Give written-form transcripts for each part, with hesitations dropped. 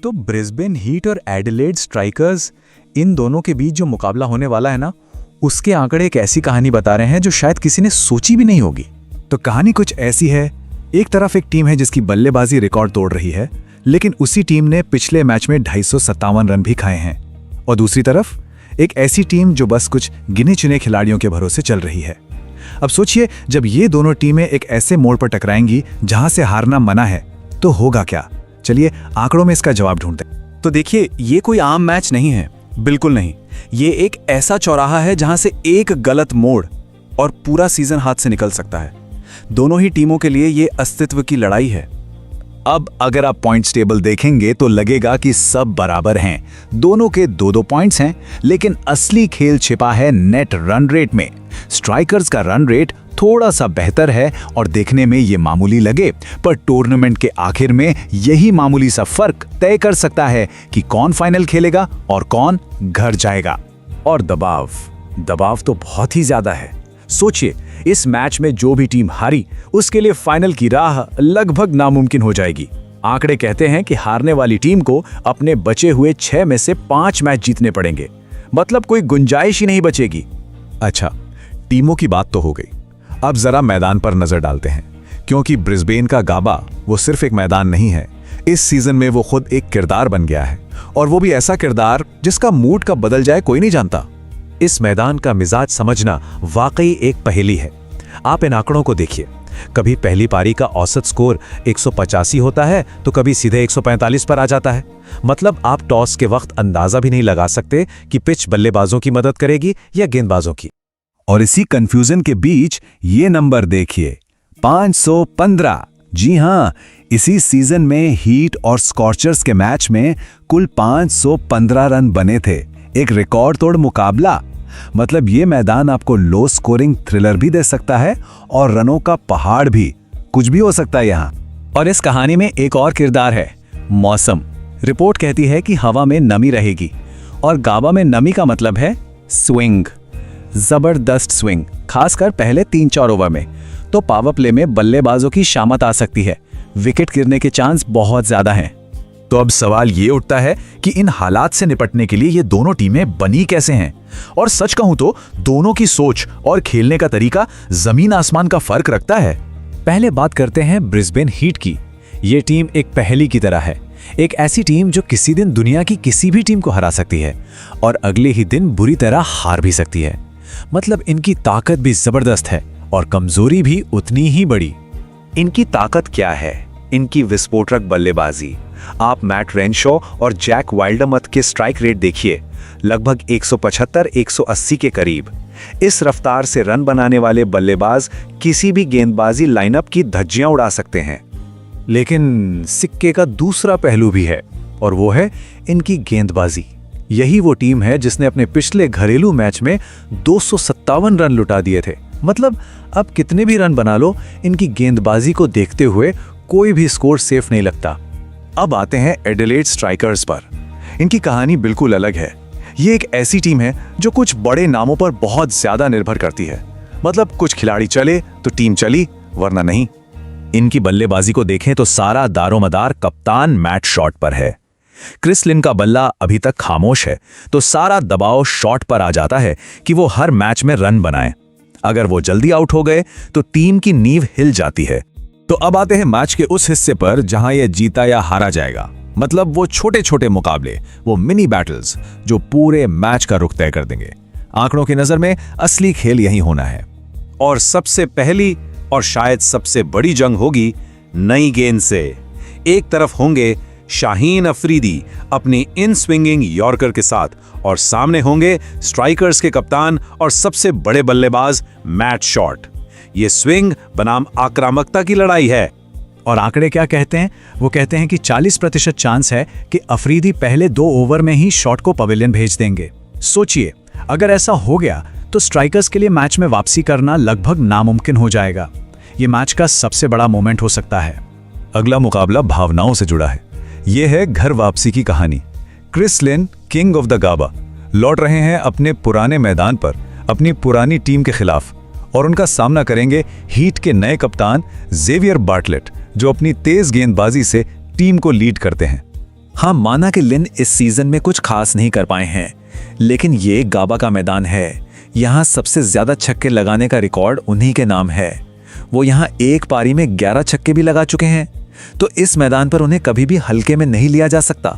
तो Brisbane heat और Adelaide strikers, इन दोनों के बीच जो मुकाबला होने वाला है ना, उसके आंकड़े एक ऐसी कहानी बता रहे हैं जो शायद किसी ने सोची भी नहीं होगी। तो कहानी कुछ ऐसी है, एक तरफ एक टीम है जिसकी बल्लेबाजी रिकॉर्ड तोड़ रही है, लेकिन उसी टीम ने पिछले मैच में 257 रन भी खाए हैं। और दूसरी तरफ एक ऐसी टीम जो बस कुछ गिने चुने खिलाड़ियों के भरोसे चल रही है। अब सोचिए, जब ये दोनों टीमें एक ऐसे मोड़ पर टकराएंगी जहां से हारना मना है, तो होगा क्या? चलिए आंकड़ों में इसका जवाब ढूंढते हैं। तो देखिए, ये कोई आम मैच नहीं है, बिल्कुल नहीं। ये एक ऐसा चौराहा है जहां से एक गलत मोड़ और पूरा सीजन हाथ से निकल सकता है। दोनों ही टीमों के लिए ये अस्तित्व की लड़ाई है। अब अगर आप पॉइंट्स टेबल देखेंगे तो लगेगा कि सब बराबर हैं, दोनों के 2-2 पॉइंट्स हैं, लेकिन असली खेल छिपा है नेट रन रेट में। स्ट्राइकर्स का रन रेट थोड़ा सा बेहतर है और देखने में ये मामूली लगे, पर टूर्नामेंट के आखिर में यही मामूली सा फर्क तय कर सकता है कि कौन फाइनल खेलेगा और कौन घर जाएगा। और दबाव तो बहुत ही ज्यादा है। सोचिए, इस मैच में जो भी टीम हारी, उसके लिए फाइनल की राह लगभग नामुमकिन हो जाएगी। आंकड़े कहते हैं कि हारने वाली टीम को अपने बचे हुए 6 में से 5 मैच जीतने पड़ेंगे, मतलब कोई गुंजाइश ही नहीं बचेगी। अच्छा, टीमों की बात तो हो गई, अब जरा मैदान पर नजर डालते हैं, क्योंकि ब्रिस्बेन का गाबा वो सिर्फ एक मैदान नहीं है, इस सीजन में वो खुद एक किरदार बन गया है, और वो भी ऐसा किरदार जिसका मूड कब बदल जाए कोई नहीं जानता। इस मैदान का मिजाज समझना वाकई एक पहेली है। आप इन आंकड़ों को देखिए, कभी पहली पारी का औसत स्कोर 185 होता है तो कभी सीधे 145 पर आ जाता है। मतलब आप टॉस के वक्त अंदाजा भी नहीं लगा सकते कि पिच बल्लेबाजों की मदद करेगी या गेंदबाजों की। और इसी कंफ्यूजन के बीच ये नंबर देखिए, 515। जी हां, इसी सीजन में हीट और स्कॉर्चर्स के मैच में कुल 515 रन बने थे, एक रिकॉर्ड तोड़ मुकाबला। मतलब ये मैदान आपको लो स्कोरिंग थ्रिलर भी दे सकता है और रनों का पहाड़ भी, कुछ भी हो सकता है यहाँ। और इस कहानी में एक और किरदार है, मौसम। रिपोर्ट कहती है कि हवा में नमी रहेगी, और गाबा में नमी का मतलब है स्विंग, जबरदस्त स्विंग, खासकर पहले 3-4 ओवर में। तो पावर प्ले में बल्लेबाजों की शामत आ सकती है, विकेट गिरने के चांस बहुत ज्यादा हैं। तो अब सवाल ये उठता है कि इन हालात से निपटने के लिए ये दोनों टीमें बनी कैसे हैं? और सच कहूं तो दोनों की सोच और खेलने का तरीका जमीन आसमान का फर्क रखता है। पहले बात करते हैं ब्रिस्बेन हीट की। ये टीम एक पहेली की तरह है, एक ऐसी टीम जो किसी दिन दुनिया की किसी भी टीम को हरा सकती है और अगले ही दिन बुरी तरह हार भी सकती है। मतलब इनकी ताकत भी जबरदस्त है और कमजोरी भी उतनी ही बड़ी। इनकी ताकत क्या है? इनकी विस्फोटक बल्लेबाजी। आप मैट रेनशॉ और जैक वाइल्डमथ के स्ट्राइक रेट देखिए, लगभग 175-180 के करीब। इस रफ्तार से रन बनाने वाले बल्लेबाज किसी भी गेंदबाजी लाइनअप की धज्जियां उड़ा सकते हैं। लेकिन सिक्के का दूसरा पहलू भी है, और वो है इनकी गेंदबाजी। यही वो टीम है जिसने अपने पिछले घरेलू मैच में 257 रन लुटा दिए थे। मतलब अब कितने भी रन बना लो, इनकी गेंदबाजी को देखते हुए कोई भी स्कोर सेफ नहीं लगता। अब आते हैं एडिलेड स्ट्राइकर्स पर। इनकी कहानी बिल्कुल अलग है। ये एक ऐसी टीम है जो कुछ बड़े नामों पर बहुत ज्यादा निर्भर करती है। मतलब कुछ खिलाड़ी चले तो टीम चली, वरना नहीं। इनकी बल्लेबाजी को देखें तो सारा दारोमदार कप्तान मैट शॉट पर है। क्रिस लिन का बल्ला अभी तक खामोश है, तो सारा दबाव शॉट पर आ जाता है कि वो हर मैच में रन बनाएं। अगर वो जल्दी आउट हो गए तो टीम की नींव हिल जाती है। तो अब आते हैं मैच के उस हिस्से पर जहां ये जीता या हारा जाएगा। मतलब वो छोटे छोटे मुकाबले, वो मिनी बैटल्स जो पूरे मैच का रुख तय कर देंगे। आंकड़ों की नजर में असली खेल यही होना है। और सबसे पहली और शायद सबसे बड़ी जंग होगी नई गेंद से। एक तरफ होंगे शाहीन अफरीदी अपनी इन स्विंगिंग यॉर्कर के साथ, और सामने होंगे स्ट्राइकर्स के कप्तान और सबसे बड़े बल्लेबाज मैट शॉट। ये स्विंग बनाम आक्रामकता की लड़ाई है। और आंकड़े क्या कहते हैं? वो कहते हैं कि 40% चांस है कि अफरीदी पहले 2 ओवर में ही शॉट को पवेलियन भेज देंगे। सोचिए, अगर ऐसा हो गया तो स्ट्राइकर्स के लिए मैच में वापसी करना लगभग नामुमकिन हो जाएगा। ये मैच का सबसे बड़ा मोमेंट हो सकता है। अगला मुकाबला भावनाओं से जुड़ा है। ये है घर वापसी की कहानी। Chris Lynn, king of the Gabba, लौट रहे हैं अपने पुराने मैदान पर अपनी पुरानी टीम के खिलाफ, और उनका सामना करेंगे हीट के नए कप्तान जेवियर बार्टलेट, जो अपनी तेज गेंदबाजी से टीम को लीड करते हैं। हाँ, माना कि लिन इस सीजन में कुछ खास नहीं कर पाए हैं, लेकिन ये गाबा का मैदान है। यहाँ सबसे ज्यादा छक्के लगाने का रिकॉर्ड उन्हीं के नाम है। वो यहाँ एक पारी में 11 छक्के भी लगा चुके हैं, तो इस मैदान पर उन्हें कभी भी हल्के में नहीं लिया जा सकता।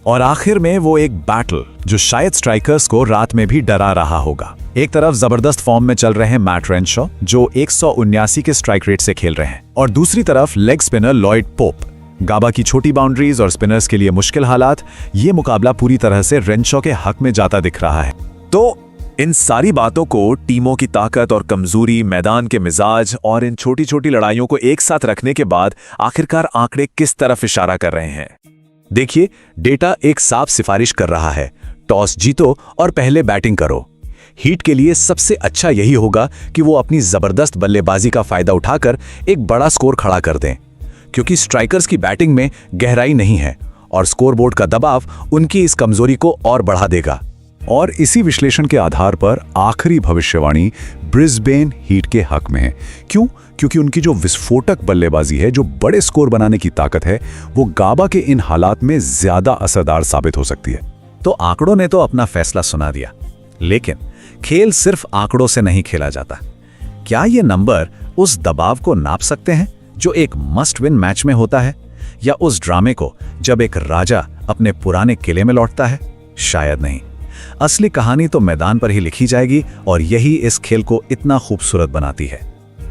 और आखिर में वो एक बैटल जो शायद स्ट्राइकर्स को रात में भी डरा रहा होगा। एक तरफ जबरदस्त फॉर्म में चल रहे हैं मैट रेनशॉ, जो 179 के स्ट्राइक रेट से खेल रहे हैं, और दूसरी तरफ लेग स्पिनर लॉयड पोप। गाबा की छोटी बाउंड्रीज और स्पिनर्स के लिए मुश्किल हालात, ये मुकाबला पूरी तरह से रेनशॉ के हक में जाता दिख रहा है। तो इन सारी बातों को, टीमों की ताकत और कमजोरी, मैदान के मिजाज और इन छोटी छोटी लड़ाइयों को एक साथ रखने के बाद आखिरकार आंकड़े किस तरफ इशारा कर रहे हैं? देखिए, डेटा एक साफ सिफारिश कर रहा है, टॉस जीतो और पहले बैटिंग करो। हीट के लिए सबसे अच्छा यही होगा कि वो अपनी जबरदस्त बल्लेबाजी का फायदा उठाकर एक बड़ा स्कोर खड़ा कर दें, क्योंकि स्ट्राइकर्स की बैटिंग में गहराई नहीं है और स्कोरबोर्ड का दबाव उनकी इस कमजोरी को और बढ़ा देगा। और इसी विश्लेषण के आधार पर आखिरी भविष्यवाणी ब्रिस्बेन हीट के हक में है। क्यों? क्योंकि उनकी जो विस्फोटक बल्लेबाजी है, जो बड़े स्कोर बनाने की ताकत है, वो गाबा के इन हालात में ज्यादा असरदार साबित हो सकती है। तो आंकड़ों ने तो अपना फैसला सुना दिया, लेकिन खेल सिर्फ आंकड़ों से नहीं खेला जाता। क्या ये नंबर उस दबाव को नाप सकते हैं जो एक मस्ट विन मैच में होता है, या उस ड्रामे को जब एक राजा अपने पुराने किले में लौटता है? शायद नहीं। असली कहानी तो मैदान पर ही लिखी जाएगी, और यही इस खेल को इतना खूबसूरत बनाती है।